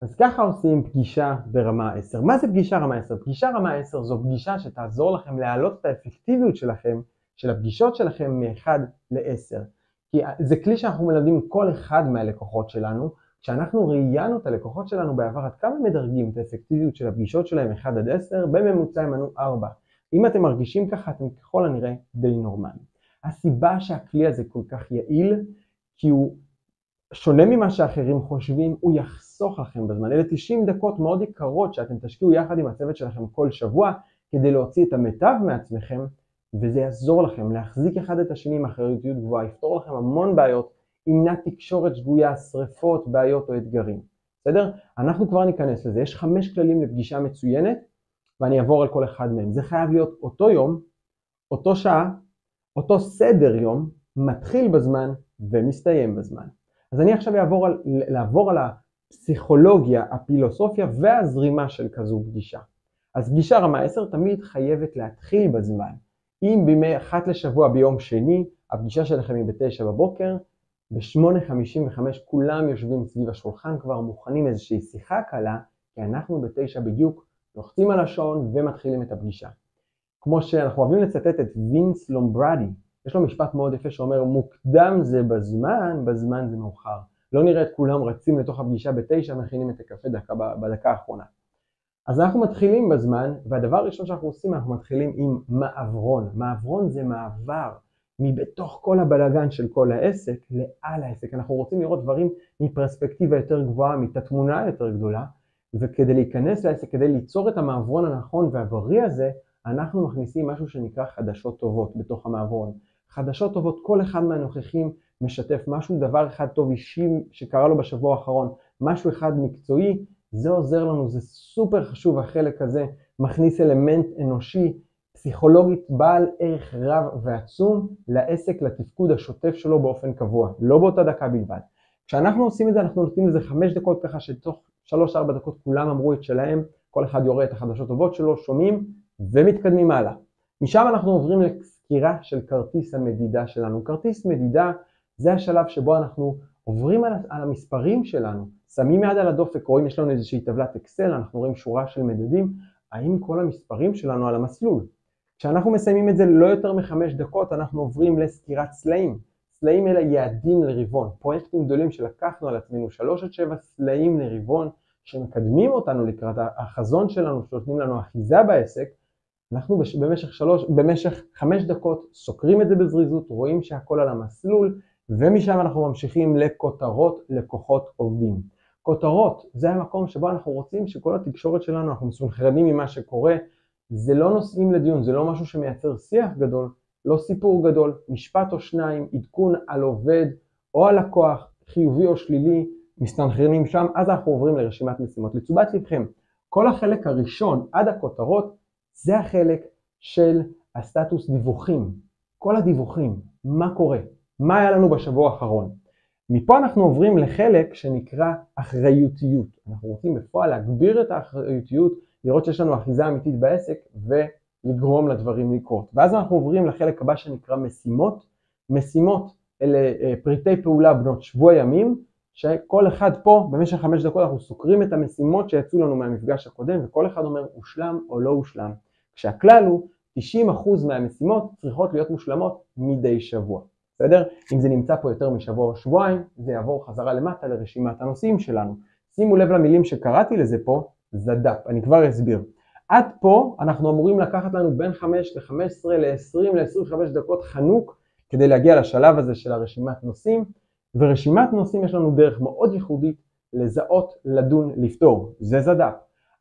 אז ככה עושים פגישה ברמה 10. מה זה פגישה רמה 10? פגישה רמה 10 זו פגישה שתעזור לכם להעלות את האפקטיביות שלכם, של הפגישות שלכם מ-1 ל-10. כי זה כלי שאנחנו מלמדים כל אחד מהלקוחות שלנו. כשאנחנו ראיינו את הלקוחות שלנו בעבר, עד כמה מדרגים את האפקטיביות של הפגישות שלהם 1 עד 10, בממוצע הם ענו 4. אם אתם מרגישים ככה, אתם ככל הנראה די נורמלי. הסיבה שהכלי הזה כל כך יעיל, כי הוא שונה ממה שאחרים חושבים, הוא יחסוך לכם בזמן. אלה 90 דקות מאוד יקרות שאתם תשקיעו יחד עם הצוות שלכם כל שבוע כדי להוציא את המיטב מעצמכם, וזה יעזור לכם להחזיק אחד את השני עם אחריותיות גבוהה, יפתור לכם המון בעיות, ימנע תקשורת שגויה, שריפות, בעיות או אתגרים. בסדר? אנחנו כבר ניכנס לזה. יש 5 כללים לפגישה מצוינת, ואני אעבור על כל אחד מהם. זה חייב להיות אותו יום, אותו שעה, אותו סדר יום, מתחיל בזמן ומסתיים בזמן. אז אני עכשיו לעבור על הפסיכולוגיה, הפילוסופיה והזרימה של כזו פגישה. אז פגישה רמה 10 תמיד חייבת להתחיל בזמן. אם בימי 1 לשבוע ביום שני, הפגישה שלכם היא ב-9 בבוקר, ב-8:55 כולם יושבים סביב השולחן, כבר מוכנים איזושהי שיחה קלה, כי אנחנו ב-9 בדיוק לוחצים על השעון ומתחילים את הפגישה. כמו שאנחנו אוהבים לצטט את וינס לומברדי, יש לו משפט מאוד יפה שאומר, מוקדם זה בזמן, בזמן זה מאוחר. לא נראה את כולם רצים לתוך הפגישה ב-9, מכינים את הקפה בדקה האחרונה. אז אנחנו מתחילים בזמן, והדבר הראשון שאנחנו עושים, אנחנו מתחילים עם מעברון. מעברון זה מעבר מבתוך כל הבלגן של כל העסק לעל העסק. אנחנו רוצים לראות דברים מפרספקטיבה יותר גבוהה, מתמונה יותר גדולה, וכדי להיכנס לעסק, כדי ליצור את המעברון הנכון והבריא הזה, אנחנו מכניסים משהו שנקרא חדשות טובות בתוך המעברון. חדשות טובות, כל אחד מהנוכחים משתף משהו, דבר אחד טוב אישי שקרה לו בשבוע האחרון, משהו אחד מקצועי, זה עוזר לנו, זה סופר חשוב, החלק הזה מכניס אלמנט אנושי, פסיכולוגית בעל ערך רב ועצום לעסק, לתפקוד השוטף שלו באופן קבוע, לא באותה דקה בלבד. כשאנחנו עושים את זה, אנחנו נותנים לזה 5 דקות ככה שתוך 3-4 דקות כולם אמרו את שלהם, כל אחד יורה את החדשות טובות שלו, שומעים ומתקדמים הלאה. משם אנחנו עוברים לסקירה של כרטיס המדידה שלנו. כרטיס מדידה זה השלב שבו אנחנו עוברים על המספרים שלנו, שמים יד על הדופק, רואים יש לנו איזושהי טבלת אקסל, אנחנו רואים שורה של מדדים, האם כל המספרים שלנו על המסלול. כשאנחנו מסיימים את זה לא יותר מ5 דקות, אנחנו עוברים לסקירת סלעים. סלעים אלה יעדים לרבעון, פרויקטים גדולים שלקחנו על עצמנו, 3-7 סלעים לרבעון, שמקדמים אותנו לקראת החזון שלנו, שנותנים לנו אחיזה בעסק. אנחנו במשך 5 דקות סוקרים את זה בזריזות, רואים שהכל על המסלול, ומשם אנחנו ממשיכים לכותרות, לקוחות עובדים. כותרות, זה המקום שבו אנחנו רוצים שכל התקשורת שלנו, אנחנו מסונכרנים ממה שקורה, זה לא נושאים לדיון, זה לא משהו שמייצר שיח גדול, לא סיפור גדול, משפט או שניים, עדכון על עובד או על לקוח, חיובי או שלילי, מסתנכרנים שם, אז אנחנו עוברים לרשימת משימות. לתשומת לבכם, כל החלק הראשון עד הכותרות, זה החלק של הסטטוס דיווחים. כל הדיווחים, מה קורה? מה היה לנו בשבוע האחרון? מפה אנחנו עוברים לחלק שנקרא אחריותיות. אנחנו רוצים בפועל להגביר את האחריותיות, לראות שיש לנו אחיזה אמיתית בעסק ולגרום לדברים לקרות. ואז אנחנו עוברים לחלק הבא שנקרא משימות. משימות אלה פריטי פעולה בנות שבוע ימים, שכל אחד פה במשך 5 דקות אנחנו סוקרים את המשימות שיצאו לנו מהמפגש הקודם, וכל אחד אומר הושלם או לא הושלם. כשהכלל הוא 90% מהמשימות צריכות להיות מושלמות מדי שבוע. בסדר? אם זה נמצא פה יותר משבוע או שבועיים, זה יעבור חזרה למטה לרשימת הנושאים שלנו. שימו לב למילים שקראתי לזה פה, זד"פ, אני כבר אסביר. עד פה אנחנו אמורים לקחת לנו בין 5 ל-15 ל-20 ל-25 דקות חנוק, כדי להגיע לשלב הזה של הרשימת נושאים, ורשימת נושאים יש לנו דרך מאוד ייחודית לזהות, לדון, לפתור. זה זד"פ.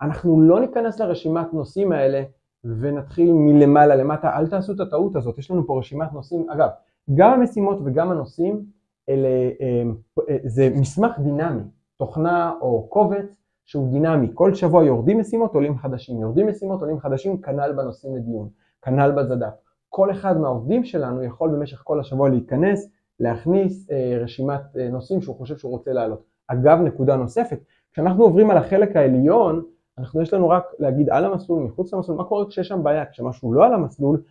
אנחנו לא ניכנס לרשימת נושאים האלה ונתחיל מלמעלה למטה, אל תעשו את הטעות הזאת, יש לנו פה רשימת נושאים, אגב, גם המשימות וגם הנושאים, זה מסמך דינמי, תוכנה או קובץ שהוא דינמי, כל שבוע יורדים משימות, עולים חדשים, יורדים משימות, עולים חדשים, כנ"ל בנושאים לדיון, כנ"ל בזד"פ. כל אחד מהעובדים שלנו יכול במשך כל השבוע להיכנס, להכניס רשימת נושאים שהוא חושב שהוא רוצה להעלות. אגב, נקודה נוספת, כשאנחנו עוברים על החלק העליון, יש לנו רק להגיד על המסלול, מחוץ למסלול, מה קורה כשיש שם בעיה, כשמשהו לא על המסלול,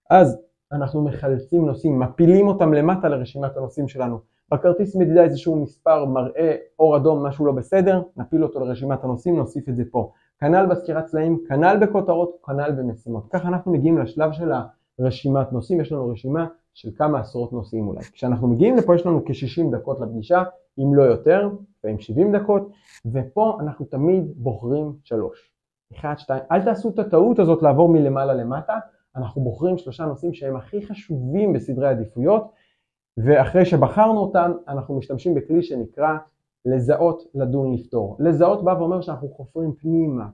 אז אנחנו מחלצים נושאים, מפילים אותם למטה לרשימת הנושאים שלנו, בכרטיס מדידה איזשהו מספר מראה אור אדום, משהו לא בסדר, נפיל אותו לרשימת הנושאים, נוסיף את זה פה. כנ"ל בסקירת צלעים, כנ"ל בכותרות, כנ"ל במשימות. ככה אנחנו מגיעים לשלב של הרשימת נושאים, יש לנו רשימה של כמה עשרות נושאים אולי. כשאנחנו מגיעים לפה יש לנו כ-60 דקות לפגישה, אם לא יותר, ועם 70 דקות, ופה אנחנו תמיד בוחרים 3. 1, 2, אל תעשו את הטעות הזאת לעבור מלמעלה למטה, אנחנו בוחרים 3 נושאים שהם הכי חשובים בסדרי עדיפויות, ואחרי שבחרנו אותם, אנחנו משתמשים בכלי שנקרא לזהות, לדון, לפתור. לזהות בא ואומר שאנחנו חופרים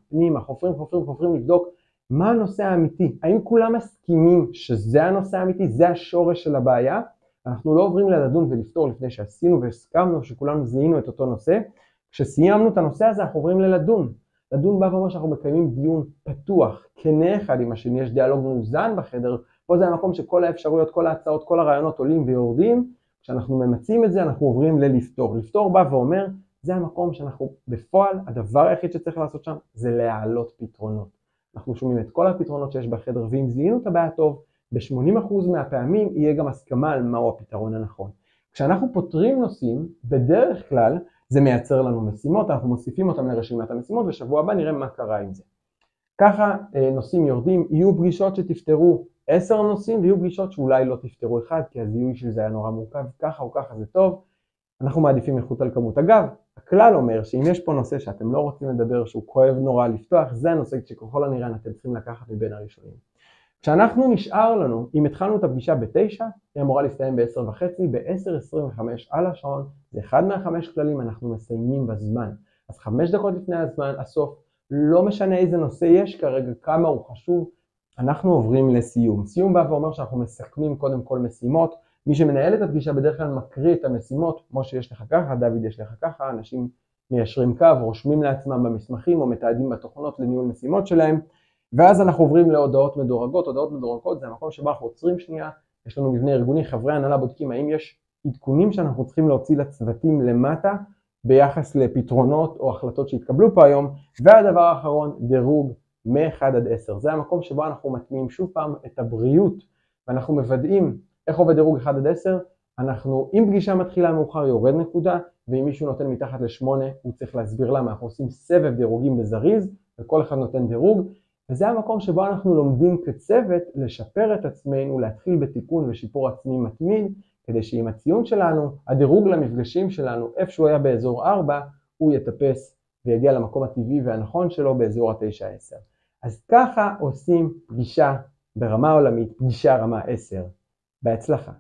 פנימה, חופרים לבדוק מה הנושא האמיתי. האם כולם מסכימים שזה הנושא האמיתי, זה השורש של הבעיה? אנחנו לא עוברים לדון ולפתור לפני שעשינו והסכמנו שכולנו זיהינו את אותו נושא. כשסיימנו את הנושא הזה, אנחנו עוברים ללדון. לדון בא ואומר שאנחנו מקיימים דיון פתוח, כנה אחד עם השני, יש דיאלוג מאוזן בחדר. פה זה המקום שכל האפשרויות, כל ההצעות, כל הרעיונות עולים ויורדים. כשאנחנו ממצים את זה, אנחנו עוברים ללפתור. לפתור בא ואומר, זה המקום שאנחנו בפועל, הדבר היחיד שצריך לעשות שם זה להעלות פתרונות. אנחנו שומעים את כל הפתרונות שיש בחדר, ואם זיהינו את הבעיה טוב, ב-80% מהפעמים יהיה גם הסכמה על מהו הפתרון הנכון. כשאנחנו פותרים נושאים, בדרך כלל זה מייצר לנו משימות, אנחנו מוסיפים אותם לרשימת המשימות, ושבוע הבא נראה מה קרה עם זה. ככה נושאים יורדים, יהיו פגישות שתפתרו 10 נושאים, ויהיו פגישות שאולי לא תפתרו 1, כי הזיהוי של זה היה נורא מורכב, ככה או ככה זה טוב. אנחנו מעדיפים איכות על כמות. אגב, הכלל אומר שאם יש פה נושא שאתם לא רוצים לדבר, שהוא כואב נורא לפתוח, זה הנושא שככל הנראה אתם צריכים לקחת מבין הראשונים. כשאנחנו נשאר לנו, אם התחלנו את הפגישה ב-9, היא אמורה להסתיים ב-10:30, ב-10:25 על השעון, זה אחד מה5 כללים, אנחנו מסיימים בזמן. אז 5 דקות לפני הזמן, הסוף, לא משנה איזה נושא יש כרגע, כמה הוא חשוב, אנחנו עוברים לסיום. סיום בא ואומר שאנחנו מסכמים קודם כל משימות, מי שמנהל את הפגישה בדרך כלל מקריא את המשימות, כמו שיש לך ככה, דוד יש לך ככה, אנשים מיישרים קו, רושמים לעצמם במסמכים או מתעדים בתוכנות לניהול משימות שלהם, ואז אנחנו עוברים להודעות מדורגות. הודעות מדורגות זה המקום שבו אנחנו עוצרים שנייה, יש לנו מבנה ארגוני, חברי הנהלה בודקים האם יש עדכונים שאנחנו צריכים להוציא לצוותים למטה, ביחס לפתרונות או החלטות שהתקבלו פה היום, והדבר האחרון, דירוג מ-1 עד 10. זה המקום שבו אנחנו מטמיעים שוב פעם את הבריאות, ואנחנו מוודאים איך עובד דירוג 1 עד 10, אם פגישה מתחילה מאוחר יורד נקודה, ואם מישהו נותן מתחת ל8, הוא צריך להסביר למה. אנחנו עושים סבב דירוגים בזריז, וכל אחד נותן דירוג, וזה המקום שבו אנחנו לומדים כצוות לשפר את עצמנו, להתחיל בתיקון ושיפור עצמי מתמיד, כדי שעם הציון שלנו, הדירוג למפגשים שלנו, איפה שהוא היה באזור 4, הוא יטפס ויגיע למקום הטבעי והנכון שלו באזור ה9-10. אז ככה עושים פגישה ברמה עולמית, פגישה רמה 10. בהצלחה.